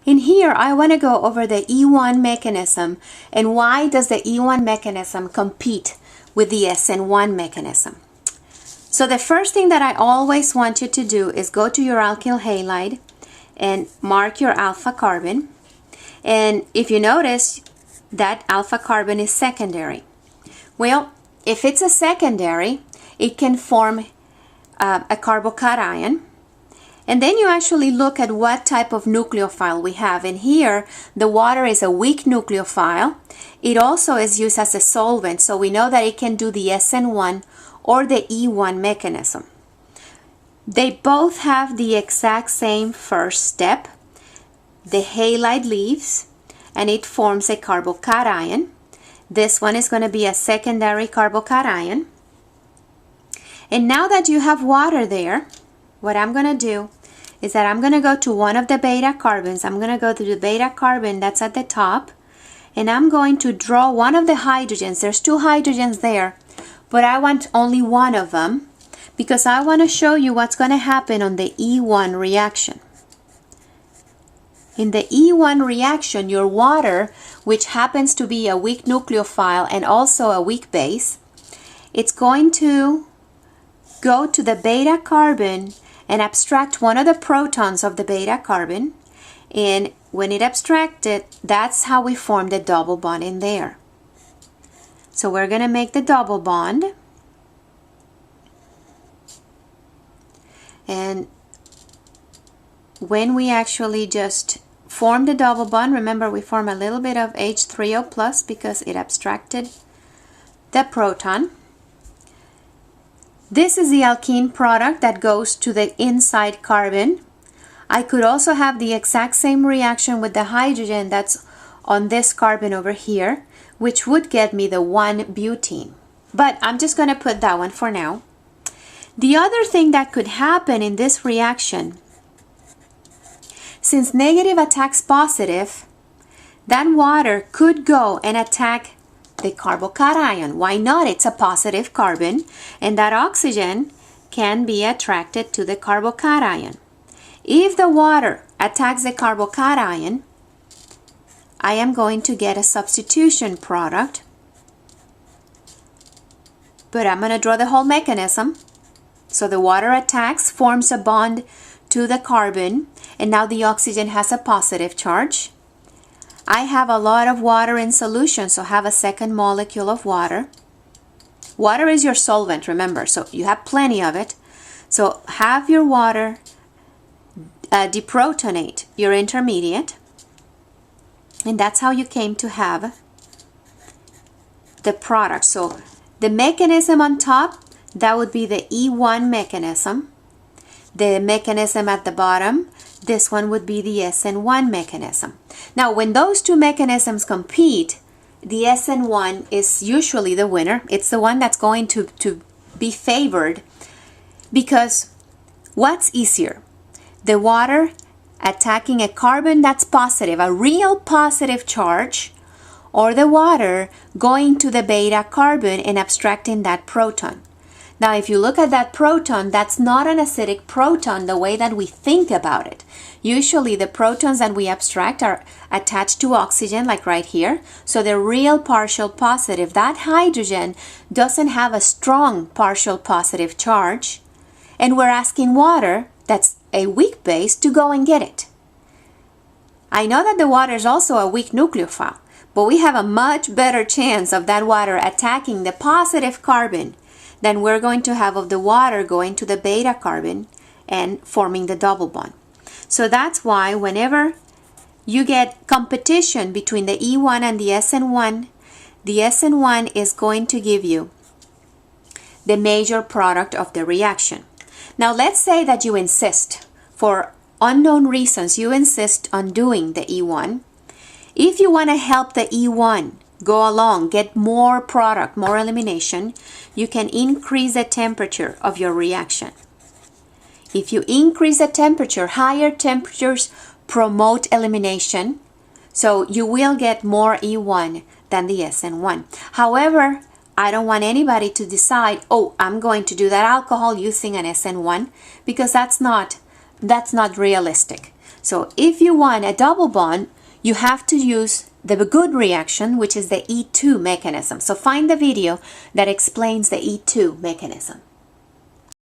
In here, I want to go over the E1 mechanism and why does the E1 mechanism compete with the SN1 mechanism. So the first thing that I always want you to do is go to your alkyl halide and mark your alpha carbon. And if you notice, that alpha carbon is secondary. Well, if it's a secondary, it can form a carbocation. And then you actually look at what type of nucleophile we have. And here, the water is a weak nucleophile. It also is used as a solvent, so we know that it can do the SN1 or the E1 mechanism. They both have the exact same first step. The halide leaves, and it forms a carbocation. This one is going to be a secondary carbocation. And now that you have water there, what I'm going to do is that I'm going to go to one of the beta carbons. I'm going to go to the beta carbon that's at the top, and I'm going to draw one of the hydrogens. There's two hydrogens there, but I want only one of them because I want to show you what's going to happen on the E1 reaction. In the E1 reaction, your water, which happens to be a weak nucleophile and also a weak base, it's going to go to the beta carbon and abstract one of the protons of the beta carbon. And when it abstracted, that's how we form the double bond in there. So we're going to make the double bond. And when we actually just form the double bond, remember we form a little bit of H3O plus because it abstracted the proton. This is the alkene product that goes to the inside carbon. I could also have the exact same reaction with the hydrogen that's on this carbon over here, which would get me the 1-butene. But I'm just going to put that one for now. The other thing that could happen in this reaction, since negative attacks positive, that water could go and attack the carbocation. Why not? It's a positive carbon, and that oxygen can be attracted to the carbocation. If the water attacks the carbocation, I am going to get a substitution product, but I'm going to draw the whole mechanism. So the water attacks, forms a bond to the carbon, and now the oxygen has a positive charge. I have a lot of water in solution, so have a second molecule of water. Water is your solvent, remember, so you have plenty of it. So have your water deprotonate your intermediate, and that's how you came to have the product. So the mechanism on top, that would be the E1 mechanism. The mechanism at the bottom, this one would be the SN1 mechanism. Now, when those two mechanisms compete, the SN1 is usually the winner. It's the one that's going to be favored because what's easier? The water attacking a carbon that's positive, a real positive charge, or the water going to the beta carbon and abstracting that proton. Now, if you look at that proton, that's not an acidic proton the way that we think about it. Usually the protons that we abstract are attached to oxygen, like right here. So they're real partial positive. That hydrogen doesn't have a strong partial positive charge. And we're asking water, that's a weak base, to go and get it. I know that the water is also a weak nucleophile, but we have a much better chance of that water attacking the positive carbon than we're going to have of the water going to the beta carbon and forming the double bond. So that's why whenever you get competition between the E1 and the SN1 is going to give you the major product of the reaction. Now let's say that you insist, for unknown reasons, you insist on doing the E1. If you want to help the E1 go along, get more product, more elimination, you can increase the temperature of your reaction. If you increase the temperature, higher temperatures promote elimination, so you will get more E1 than the SN1. However, I don't want anybody to decide, oh, I'm going to do that alcohol using an SN1, because that's not realistic. So if you want a double bond, you have to use the good reaction, which is the E2 mechanism. So find the video that explains the E2 mechanism.